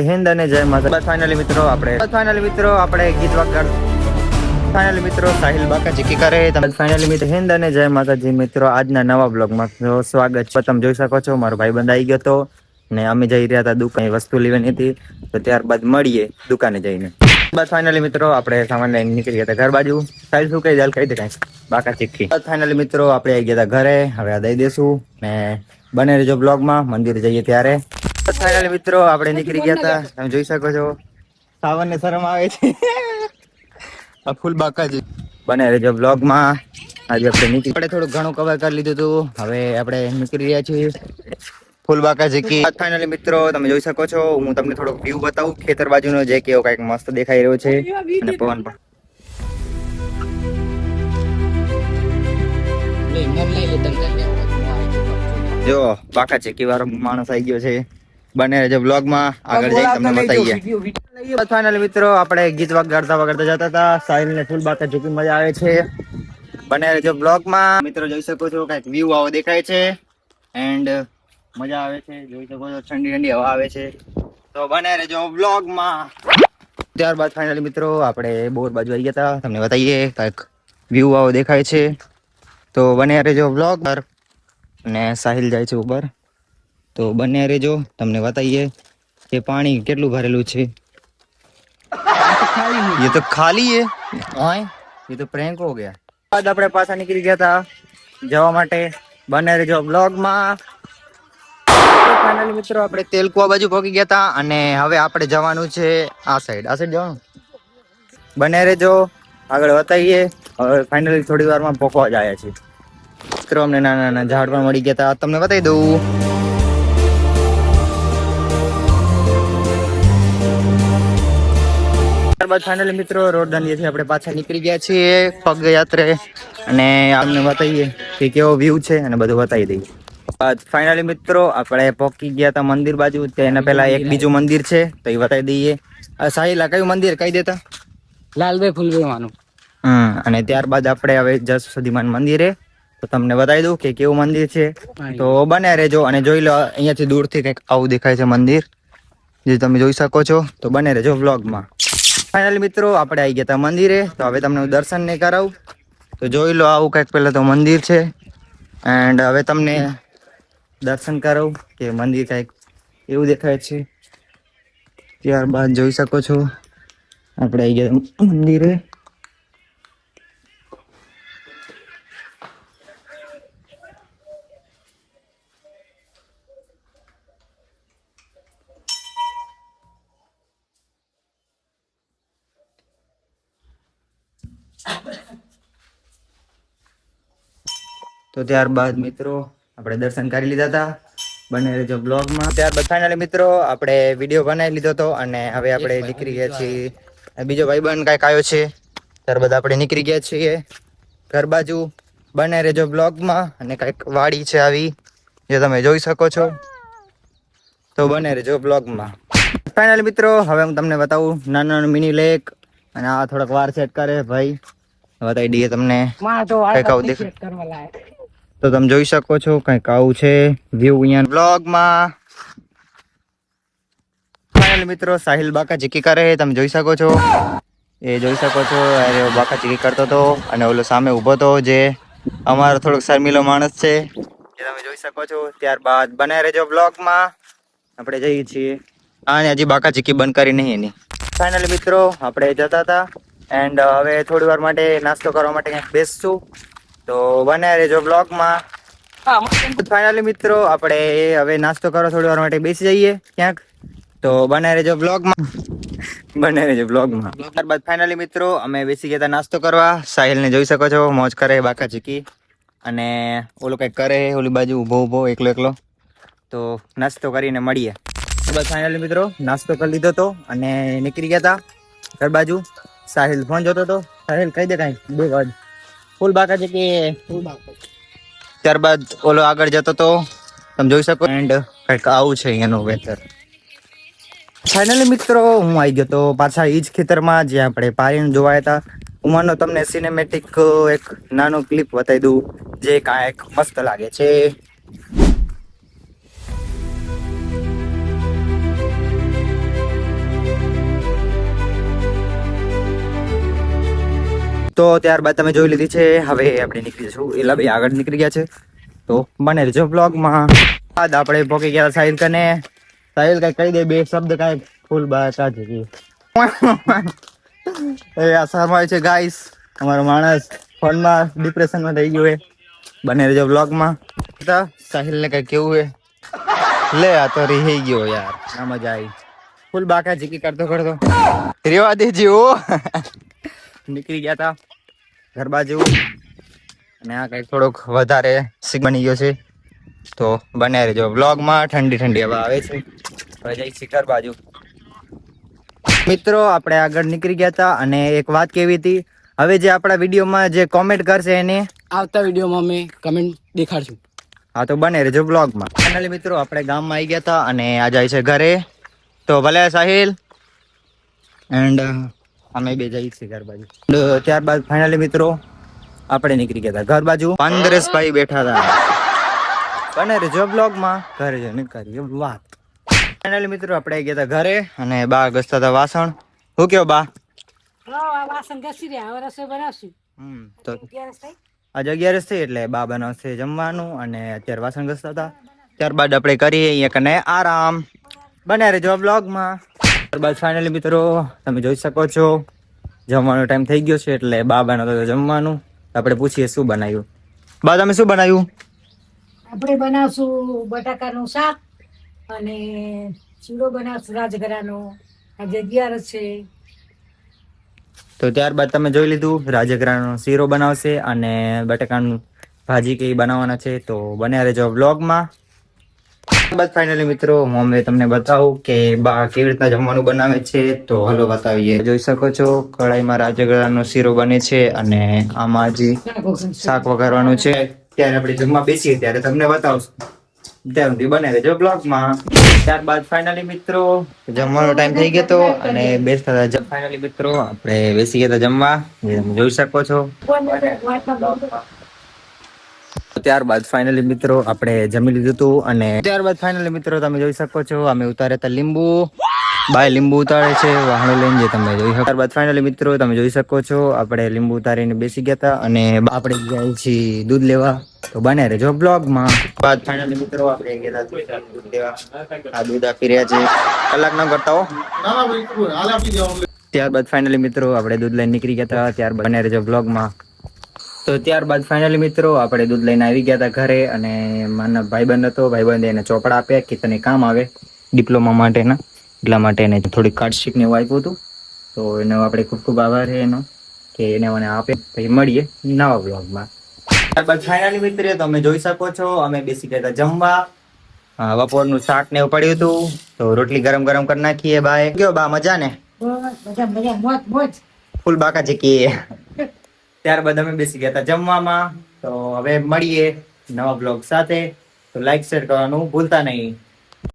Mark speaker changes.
Speaker 1: હિન્દ અને જય માતા. ફાઇનલી મિત્રો આપણે ગીત વગર ફાઇનલી મિત્રો સાહિલ બાકા ચીકી કરે. તમે ફાઇનલી મિત્રો હિન્દ અને જય માતાજી મિત્રો, આજના નવા બ્લોગમાં સ્વાગત છે. તમે જોઈ શકો છો મારો ભાઈ બંધ આવી ગયો તો ને અમે જઈ રહ્યા હતા દુકાને વસ્તુ લેવાની હતી, તો ત્યારબાદ મળીએ દુકાને જઈને. બસ ફાઇનલી મિત્રો આપણે સામાન લઈને નીકળી ગયા હતા ઘર બાજુ. સાહિલ શું કહી દાલ કહી દે કાંઈ બાકા ચીકી. બસ ફાઇનલી મિત્રો આપણે આવી ગયા હતા ઘરે. હવે આ દઈ દેશું ને બને રહેજો બ્લોગમાં. મંદિર જઈએ ત્યારે ફાઇનલી મિત્રો આપણે નીકળી ગયા હતા. તમે જોઈ શકો છો સાવન ને શરમ આવે છે આ ફૂલ બાકાજી. બને રહેજો બ્લોગમાં. આજે આપણે થોડું ઘણું કવર કરી લીધું હતું. હવે આપણે નીકળી રહ્યા છીએ ફૂલ બાકાજી કી. ફાઇનલી મિત્રો તમે જોઈ શકો છો, હું તમને થોડોક વ્યૂ બતાવું ખેતર બાજુનો, જે કેવો કઈક મસ્ત દેખાઈ રહ્યો છે અને પવન પણ. જો બાકા ચીકી વાળો માણસ આવી ગયો છે. બને રહેજો બ્લોગમાં, આગળ જઈને તમને બતાવીએ. ફાઇનલી મિત્રો આપણે ગીત વગાડતા જતા હતા. સાહિલ ને ફૂલ બાકા ચીકી મજા આવે છે. બને રહેજો બ્લોગમાં. મિત્રો જોઈ શકો છો કઈક વ્યૂ આવો દેખાય છે એન્ડ મજા આવે છે. જોઈ શકો છો ઠંડી ઠંડી હવા આવે છે. તો બને રહેજો બ્લોગમાં. ત્યારબાદ ફાઇનલી મિત્રો આપણે બોર બાજુ આવી ગયા હતા. તમને બતાવીએ કઈક વ્યૂ આવો દેખાય છે. તો બને રહેજો બ્લોગ. અને સાહિલ જાય છે ઉપર, તો બને રહેજો. તમને બતાવીએ કે પાણી કેટલું ભરેલું છે. ये तो खाली है हाँ, ये तो प्रैंक हो गया. બાદ આપણે પાછા નીકળી ગયા હતા જવા માટે. બને રહેજો બ્લોગમાં. ફાઇનલી મિત્રો આપણે તેલકુવા બાજુ પહોંચી ગયા હતા અને હવે આપણે જવાનું છે આ સાઈડ જવાનું. બને રહેજો, આગળ બતાવીએ. હવે ફાઇનલી થોડી વારમાં પહોંચવા જ આવ્યા છીએ મિત્રો. અમને નાના નાના ઝાડ પણ મળી ગયા હતા, તમને બતાવી દઉં. ત્યારબાદ ફાઇનલી મિત્રો રોડ દાંડીએથી આપણે પાછા નીકળી ગયા છીએ પગ યાત્રે, અને અમને બતાવીએ કે કેવો વ્યૂ છે અને બધું બતાવી દઈએ. ફાઇનલી મિત્રો આપણે પહોંચી ગયા હતા મંદિર બાજુ. તેના પહેલા એક બીજું મંદિર છે તો એ બતાવી દઈએ. સાહિલ કયું મંદિર કહી દેતા?
Speaker 2: લાલભાઈ ફૂલભાઈ માનું.
Speaker 1: અને ત્યારબાદ આપણે હવે જસ્ટ સુધીમાન મંદિરે, તો તમને બતાવી દઉં કે કેવું મંદિર છે. તો બને રહેજો અને જોઈ લો. અહીંયાથી દૂરથી કંઈક આવું દેખાય છે મંદિર, જે તમે જોઈ શકો છો. તો બને રહેજો વ્લોગમાં. ફાઇનલી મિત્રો આપણે આવી ગયા હતા મંદિરે. તો હવે તમને હું દર્શન નહીં કરાવું, તો જોઈ લો. આવું કંઈક પહેલાં તો મંદિર છે એન્ડ હવે તમને દર્શન કરાવું કે મંદિર કંઈક એવું દેખાય છે. ત્યારબાદ જોઈ શકો છો આપણે આવી ગયા મંદિરે. તો ત્યારબાદ મિત્રો આપણે દર્શન કરી લીધા હતા. બને રહેજો બ્લોગમાં. ત્યારબાદ ફાઇનલી મિત્રો આપણે વિડીયો બનાવી લીધો હતો અને હવે આપણે નીકળી ગયા છીએ. બીજો ભાઈબંધ કાંઈક આવ્યો છે. ત્યારબાદ આપણે નીકળી ગયા છીએ ઘર બાજુ. બને રહેજો બ્લોગમાં. અને કાંઈક વાડી છે આવી, જે તમે જોઈ શકો છો. તો બને રહેજો બ્લોગમાં. ફાઇનલી મિત્રો હવે હું તમને બતાવું નાનું નાનું મિની લેક. અને આ થોડાક વાર સેટ કરે ભાઈ, બતાવી દઈએ તમને કંઈક આવું દેખાય. તો તમે જોઈ શકો છો કંઈક આવું છે વ્યૂ અહીંયા બ્લોગમાં. ફાઇનલી મિત્રો સાહિલ બાકા ચીકી કરે, તમે જોઈ શકો છો. એ જોઈ શકો છો અરે બાકા ચીકી કરતો હતો અને ઓલો સામે ઊભો હતો જે અમારો થોડોક શર્મીલો માણસ છે, જે તમે જોઈ શકો છો. ત્યારબાદ બને રહેજો બ્લોગમાં. આપણે જઈએ છીએ અને હજી બાકા ચીકી બંધ કરી નહીં એની. ફાઇનલી મિત્રો આપણે જતા હતા એન્ડ હવે થોડી વાર માટે નાસ્તો કરવા માટે ક્યાંક બેસશું, તો બને રહેજો બ્લોગમાં. ફાઇનલી મિત્રો આપણે હવે નાસ્તો કરવા થોડી વાર માટે બેસી જઈએ ક્યાંક, તો બને રહેજો બ્લોગમાં. બને રહેજો બ્લોગમાં. ત્યારબાદ ફાઇનલી મિત્રો અમે બેસી ગયા હતા નાસ્તો કરવા. સાહિલને જોઈ શકો છો મોજ કરે બાકા ચીકી, અને ઓલો કંઈક કરે ઓલી બાજુ ઊભો એકલો. તો નાસ્તો કરીને મળીએ. બસ ફાઇનલી મિત્રો નાસ્તો કરી લીધો હતો અને નીકળી ગયા હતા ઘર બાજુ. સાહિલ ફોન જોતો હતો. સાહિલ કહી દે કાંઈ બે વાત. ફૂલ બાકા છે કે ફૂલ બાકા. ત્યારબાદ ઓલો આગળ જતો તો તમે જોઈ શકો. એન્ડ કંઈક આવું છે અહીંયાનું વેધર. ફાઇનલી મિત્રો હું આવી ગયો તો પાછા એ જ ખેતરમાં જ્યાં આપણે પારીને જોવાયા હતા. ઉમાંનો તમને સિનેમેટિક એક નાનો ક્લિપ બતાવી દઉં, જે કાંઈક મસ્ત લાગે છે. તો ત્યારબાદ તમે જોઈ લીધી છે. હવે આપણે નીકળી જશું, એટલે ભાઈ આગળ નીકળી ગયા છે. તો બને રહેજો બ્લોગમાં. બાદ આપણે પહોંચી ગયા સાહિલ કને. સાહિલ કઈ કહી દે, બે શબ્દ કઈ ફૂલ બાત આજે એ આ શરમાય છે ગાઈસ. અમારો માણસ ફોનમાં ડિપ્રેશનમાં થઈ ગયો હે. બને રહેજો બ્લોગમાં. સાહિલ ને કઈ કેવું હે? લે આ તો રહી ગયો યાર, ના મજા આવી. ફૂલ બાકા જીકી કરતો કરતો રેવા દેજી ઓ નીકળી ગયા તા ઘર બાજુ. અને આ કઈક થોડોક વધારે સીક બની ગયો છે. તો બને રહેજો બ્લોગમાં. ઠંડી ઠંડી હવા આવે છે. હવે જઈ ઘર બાજુ. મિત્રો આપણે આગળ નીકળી ગયા હતા અને એક વાત કેવી હતી, હવે જે આપણા વિડીયોમાં જે કોમેન્ટ કરશે એને
Speaker 2: આવતા વિડીયોમાં અમે કમેન્ટ દેખાડશું.
Speaker 1: હા તો બને રહેજો બ્લોગમાં. ફાઇનલી મિત્રો આપણે ગામમાં આવી ગયા હતા અને આ જાય છે ઘરે. તો ભલે સાહિલ એન્ડ અમે બે જઈએ છીએ ઘર બાજુ. ત્યારબાદ ફાઇનલી મિત્રો આપણે નીકળી ગયા હતા ઘર બાજુ. પાંદરેશભાઈ બેઠા હતા. બને રહેજો બ્લોગમાં. ઘરે જઈને કરીએ વાત. ફાઇનલી મિત્રો આપણે ગયા હતા ઘરે અને બા ઘસતા હતા વાસણ. શું કયો બા?
Speaker 3: વાસણ ઘસી રહ્યા, હવે રસોઈ બનાવશું.
Speaker 1: તો આજે 11 થઈ એટલે બા બનાવશે જમવાનું અને અત્યારે વાસણ ઘસતા હતા. ત્યારબાદ આપણે કરીએ અહીંયા કને આરામ. બને રહેજો બ્લોગમાં. ત્યારબાદ ફાઇનલી મિત્રો તમે જોઈ શકો છો જમવાનો ટાઈમ થઈ ગયો છે એટલે બા બનાવતો હતો જમવાનું. આપણે પૂછીએ શું બનાવ્યું. બા તમે શું બનાવ્યું?
Speaker 3: આપણે બનાવશું બટાકાનું શાક અને ચૂરો બનાવશું રાજગરાનો. આજે 11 છે.
Speaker 1: તો ત્યારબાદ તમે જોઈ લીધું રાજગરાનો શીરો બનાવશે અને બટાકાનું ભાજી કે બનાવવાના છે. તો બન્યા રહેજો વ્લોગમાં. ત્યારબાદ ફાઇનલી મિત્રો હું અમે તમને બતાવું કે બા કેવી રીતના જમવાનું બનાવે છે. તો હલો બતાવીએ. જોઈ શકો છો કઢાઈમાં રાજગરાનો શીરો બને છે અને આમાં હજી શાક વઘારવાનું છે. ત્યારે આપણે જમવા બેસીએ ત્યારે તમને બતાવશું. ત્યાં સુધી બને રહેજો બ્લોગમાં. ત્યારબાદ ફાઇનલી મિત્રો જમવાનો ટાઈમ થઈ ગયો હતો અને બેસતા હતા. ફાઇનલી મિત્રો આપણે બેસી ગયા હતા જમવા, જે તમે જોઈ શકો છો. ત્યારબાદ ફાઇનલી મિત્રો આપણે જમી લીધું હતું અને ત્યારબાદ ફાઇનલી મિત્રો તમે જોઈ શકો છો અમે ઉતારે હતા લીંબુ. બાય લીંબુ ઉતારે છે વાહણો લઈને, જે તમે જોઈ શકો. ત્યારબાદ ફાઇનલી મિત્રો તમે જોઈ શકો છો આપણે લીંબુ ઉતારીને બેસી ગયા હતા અને આપણે ગયા છીએ દૂધ લેવા. તો બને રહેજો બ્લોગમાં. બાદ ફાઇનલી મિત્રો આપણે ગયા હતા દૂધ લેવા. આ દૂધ આપી રહ્યા છે, કલાક ન કરતા હો. ત્યારબાદ ફાઇનલી મિત્રો આપણે દૂધ લઈને નીકળી ગયા હતા. ત્યારબાદ બને રહેજો બ્લોગમાં. તો ત્યારબાદ ફાઇનલી મિત્રો આપણે દૂધ લઈને આવી ગયા હતા ઘરે અને મારા ભાઈબંધ હતો. ભાઈબંધે એને ચોપડા આપ્યા કે તને કામ આવે ડિપ્લોમા માટેના, એટલા માટે એને થોડીક કાર્ડશીટ ને એવું આપ્યું હતું. તો એનો આપણે ખૂબ ખૂબ આભાર છે એનો કે એને મને આપે. પછી મળીએ નવા બ્લોગમાં. ત્યારબાદ ફાઇનલી મિત્રો તમે જોઈ શકો છો અમે બેસી ગયા હતા જમવા. બપોરનું શાક ને એવું પડ્યું હતું તો રોટલી ગરમ ગરમ કરી નાખીએ. બાય કયો બા મજા ને?
Speaker 3: મજા મોજ મોજ.
Speaker 1: ફૂલ બાકા ચીકીએ. ત્યારબાદ અમે બેસી ગયા હતા જમવામાં. તો હવે મળીએ નવા બ્લોગ સાથે. તો લાઈક શેર કરવાનું ભૂલતા નહીં.